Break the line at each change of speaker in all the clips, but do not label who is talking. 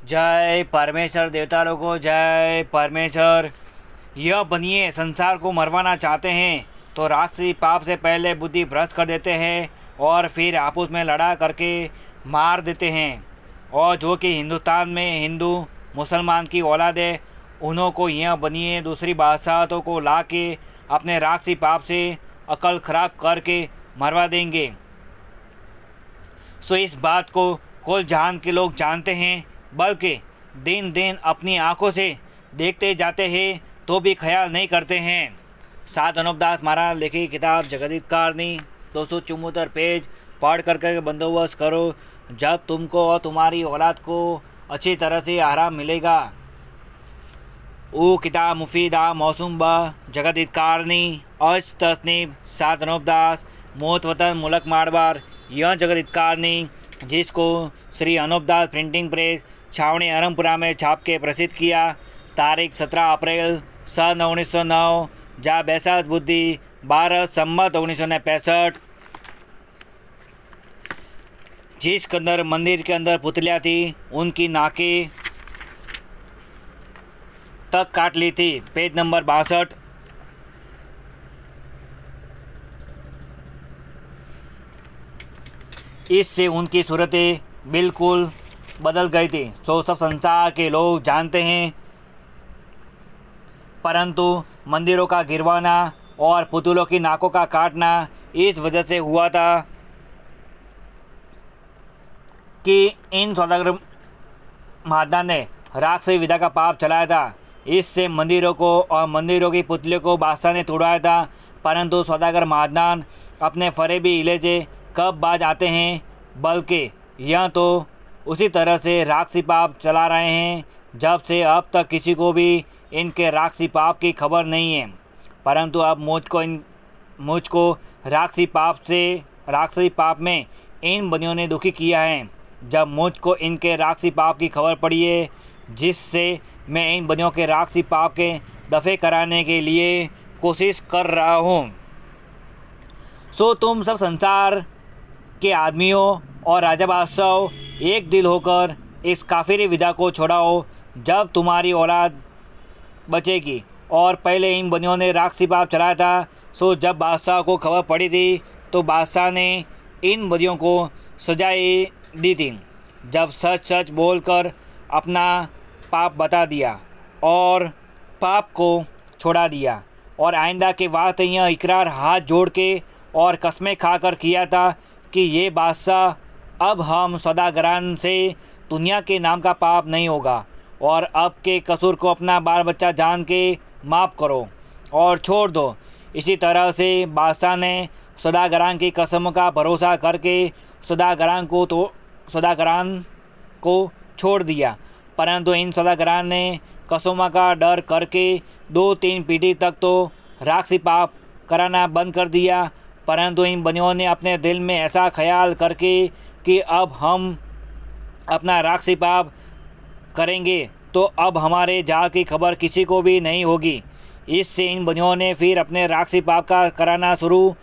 जय परमेश्वर, देवता लोगों जय परमेश्वर। यह बनिए संसार को मरवाना चाहते हैं तो राक्षसी पाप से पहले बुद्धि भ्रष्ट कर देते हैं और फिर आपस में लड़ा करके मार देते हैं। और जो कि हिंदुस्तान में हिंदू मुसलमान की औलाद है, उन्हों को यह बनिए दूसरी बादशाहतों को ला के अपने राक्षसी पाप से अकल खराब करके मरवा देंगे। सो इस बात को कुल जहान के लोग जानते हैं, बल्कि दिन दिन अपनी आंखों से देखते जाते हैं तो भी ख्याल नहीं करते हैं। सात अनुपदास महाराज लिखी किताब जगदीतकारणी 274 पेज पढ़ करके बंदोबस्त करो, जब तुमको और तुम्हारी औलाद को अच्छी तरह से आराम मिलेगा। ओ किताब मुफीदा मौसूम ब जगदीतकारणी अज तस्नीब सात अनुपदास मोत वतन मुलक मारवार। यह जगदीतकारणी जिसको श्री अनुपदास प्रिंटिंग प्रेस छावनी अरमपुरा में छाप के प्रसिद्ध किया, तारीख 17 अप्रैल सन 1909 जा बैसाख बुद्धि 12 संमत 1965। जिस अंदर मंदिर के अंदर पुतलियाँ थी उनकी नाकें तक काट ली थी। Page number 62। इससे उनकी सूरतें बिल्कुल बदल गई थी। सो सब संसार के लोग जानते हैं, परंतु मंदिरों का गिरवाना और पुतलों की नाकों का काटना इस वजह से हुआ था कि इन सौदागर महादान ने राक्षसी विधा का पाप चलाया था। इससे मंदिरों को और मंदिरों की पुतलियों को बादशाह ने तोड़ाया था, परंतु सौदागर महादान अपने फरेबी इलेजे कब बाज आते हैं, बल्कि यह तो उसी तरह से राक्षसी पाप चला रहे हैं जब से अब तक किसी को भी इनके राक्षसी पाप की खबर नहीं है। परंतु अब मुझको राक्षसी पाप में इन बनियों ने दुखी किया है। जब मुझको इनके राक्षसी पाप की खबर पड़ी है, जिससे मैं इन बनियों के राक्षसी पाप के दफ़े कराने के लिए कोशिश कर रहा हूँ। सो तुम सब संसार के आदमियों और राजा बादशाह एक दिल होकर इस काफिरी विधा को छोड़ाओ, जब तुम्हारी औलाद बचेगी। और पहले इन बनियों ने राक्षसी पाप चलाया था। सो जब बादशाह को खबर पड़ी थी तो बादशाह ने इन बनियों को सजाएं दी थी। जब सच सच बोलकर अपना पाप बता दिया और पाप को छोड़ा दिया, और आइंदा के वास्ते यह इकरार हाथ जोड़ के और कस्में खाकर किया था कि ये बादशाह अब हम सौदागरान से दुनिया के नाम का पाप नहीं होगा, और अब के कसूर को अपना बाल बच्चा जान के माफ़ करो और छोड़ दो। इसी तरह से बादशाह ने सौदागरान की कसम का भरोसा करके सौदागरान को छोड़ दिया, परंतु इन सौदागरान ने कसम का डर करके 2-3 पीढ़ी तक तो राक्षसी पाप कराना बंद कर दिया। परंतु इन बनियों ने अपने दिल में ऐसा ख्याल करके कि अब हम अपना राक्षसी पाप करेंगे तो अब हमारे जाल की खबर किसी को भी नहीं होगी। इससे इन बनियों ने फिर अपने राक्षसी पाप का कराना शुरू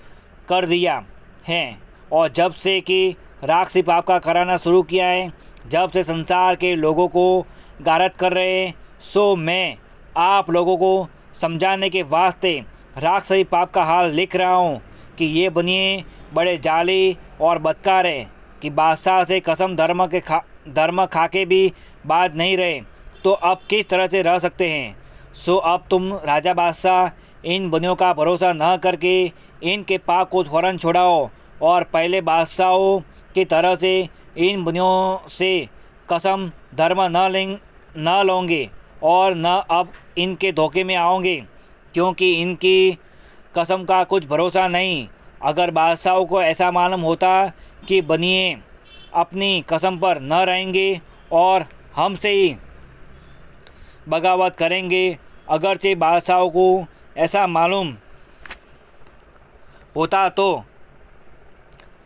कर दिया है। और जब से कि राक्षसी पाप का कराना शुरू किया है, जब से संसार के लोगों को गारत कर रहे हैं, सो मैं आप लोगों को समझाने के वास्ते राक्षसी पाप का हाल लिख रहा हूँ कि ये बनिए बड़े जाली और बदकार हैं कि बादशाह से कसम धर्म खा के भी बाज नहीं रहे, तो अब किस तरह से रह सकते हैं। सो अब तुम राजा बादशाह इन बनियों का भरोसा न करके इनके पाप को फ़ौरन छोड़ाओ, और पहले बादशाहों की तरह से इन बनियों से कसम धर्म न लोगे और न अब इनके धोखे में आओगे, क्योंकि इनकी कसम का कुछ भरोसा नहीं। अगर बादशाहों को ऐसा मालूम होता कि बनिए अपनी कसम पर न रहेंगे और हमसे ही बगावत करेंगे, अगरचे बादशाहों को ऐसा मालूम होता तो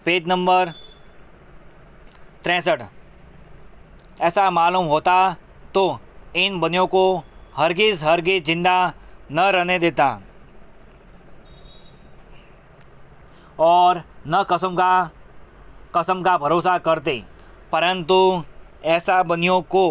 पेज नंबर 63 ऐसा मालूम होता तो इन बनियों को हरगिज़ जिंदा न रहने देता और न कसम का भरोसा करते, परंतु ऐसा बनियों को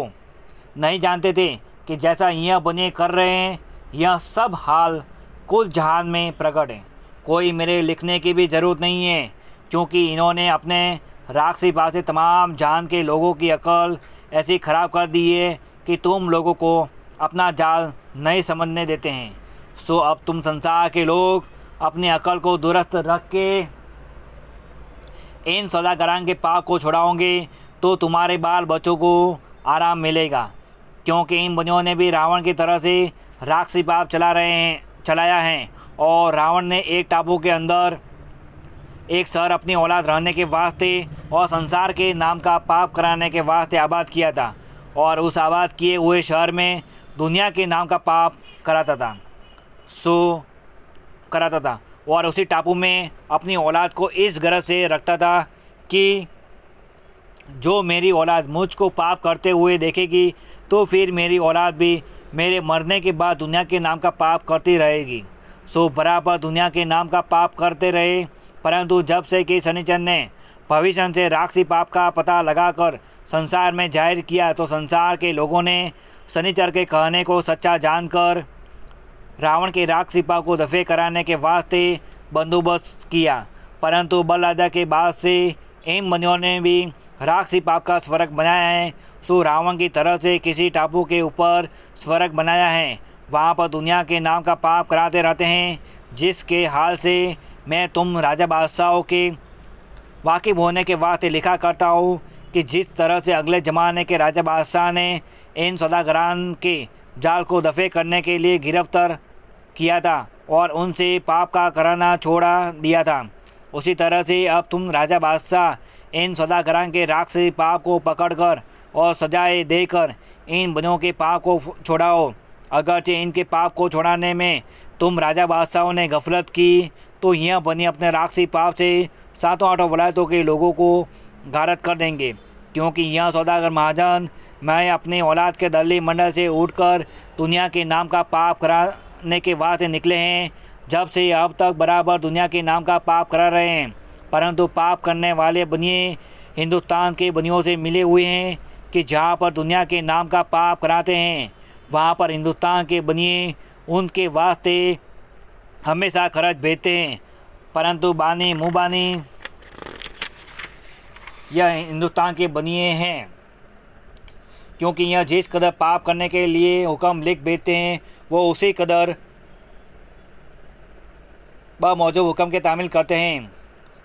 नहीं जानते थे कि जैसा यह बनिए कर रहे हैं यह सब हाल कुल जहान में प्रकट है। कोई मेरे लिखने की भी ज़रूरत नहीं है, क्योंकि इन्होंने अपने राक्षसी भाव से तमाम जहान के लोगों की अकल ऐसी ख़राब कर दी है कि तुम लोगों को अपना जाल नहीं समझने देते हैं। सो अब तुम संसार के लोग अपनी अकल को दुरुस्त रख के इन सौदागरान के पाप को छुड़ाओगे तो तुम्हारे बाल बच्चों को आराम मिलेगा, क्योंकि इन बनियों ने भी रावण की तरह से राक्षसी पाप चलाया है। और रावण ने एक टापू के अंदर एक शहर अपनी औलाद रहने के वास्ते और संसार के नाम का पाप कराने के वास्ते आबाद किया था, और उस आबाद किए हुए शहर में दुनिया के नाम का पाप कराता था और उसी टापू में अपनी औलाद को इस गरज से रखता था कि जो मेरी औलाद मुझको पाप करते हुए देखेगी तो फिर मेरी औलाद भी मेरे मरने के बाद दुनिया के नाम का पाप करती रहेगी। सो बराबर दुनिया के नाम का पाप करते रहे, परंतु जब से कि शनिचर ने भविष्य से राक्षसी पाप का पता लगाकर संसार में जाहिर किया तो संसार के लोगों ने शनिचर के कहने को सच्चा जानकर रावण के राक्षसी पाप को दफे कराने के वास्ते बंदोबस्त किया। परंतु बलराजा के बाद से इन बनियों ने भी राक्षसी पाप का स्वर्ग बनाया है। सो रावण की तरह से किसी टापू के ऊपर स्वर्ग बनाया है, वहाँ पर दुनिया के नाम का पाप कराते रहते हैं, जिसके हाल से मैं तुम राजा बादशाहों के वाकिफ होने के वास्ते लिखा करता हूँ कि जिस तरह से अगले ज़माने के राजा बादशाह ने इन सौदागरान के जाल को दफे करने के लिए गिरफ्तार किया था और उनसे पाप का कराना छोड़ा दिया था, उसी तरह से अब तुम राजा बादशाह इन सौदागरान के राक्षसी पाप को पकड़कर और सजाएं देकर इन बनियों के पाप को छोड़ाओ। अगरचे इनके पाप को छुड़ाने में तुम राजा बादशाहों ने गफलत की तो यह बनी अपने राक्षसी पाप से सातों आठों वलायतों के लोगों को गारत कर देंगे, क्योंकि यह सौदागर महाजन मैं अपने औलाद के दल्ली मंडल से उठकर दुनिया के नाम का पाप कराने के वास्ते निकले हैं। जब से अब तक बराबर दुनिया के नाम का पाप करा रहे हैं, परंतु पाप करने वाले बनिए हिंदुस्तान के बनियों से मिले हुए हैं कि जहाँ पर दुनिया के नाम का पाप कराते हैं वहाँ पर हिंदुस्तान के बनिए उनके वास्ते हमेशा खर्च भेजते हैं। परंतु बानी मुबानी यह हिंदुस्तान के बनिए हैं, क्योंकि यह जिस कदर पाप करने के लिए हुक्म लिख भेजते हैं वो उसी कदर बमौजूद हुक्म के तामील करते हैं।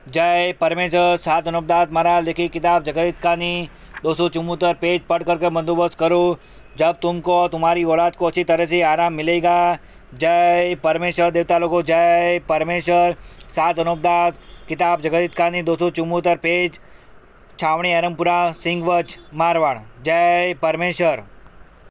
जय परमेश्वर। सात अनुपदास महाराज लिखी किताब जगत कहानी 274 पेज पढ़ कर बंदोबस्त करो, जब तुमको और तुम्हारी औलाद को अच्छी तरह से आराम मिलेगा। जय परमेश्वर। देवता लोगों जय परमेश्वर। सात अनुपदास किताब जगत कहानी 274 पेज, छावनी अरमपुरा सिंहवज मारवाड़। जय परमेश्वर।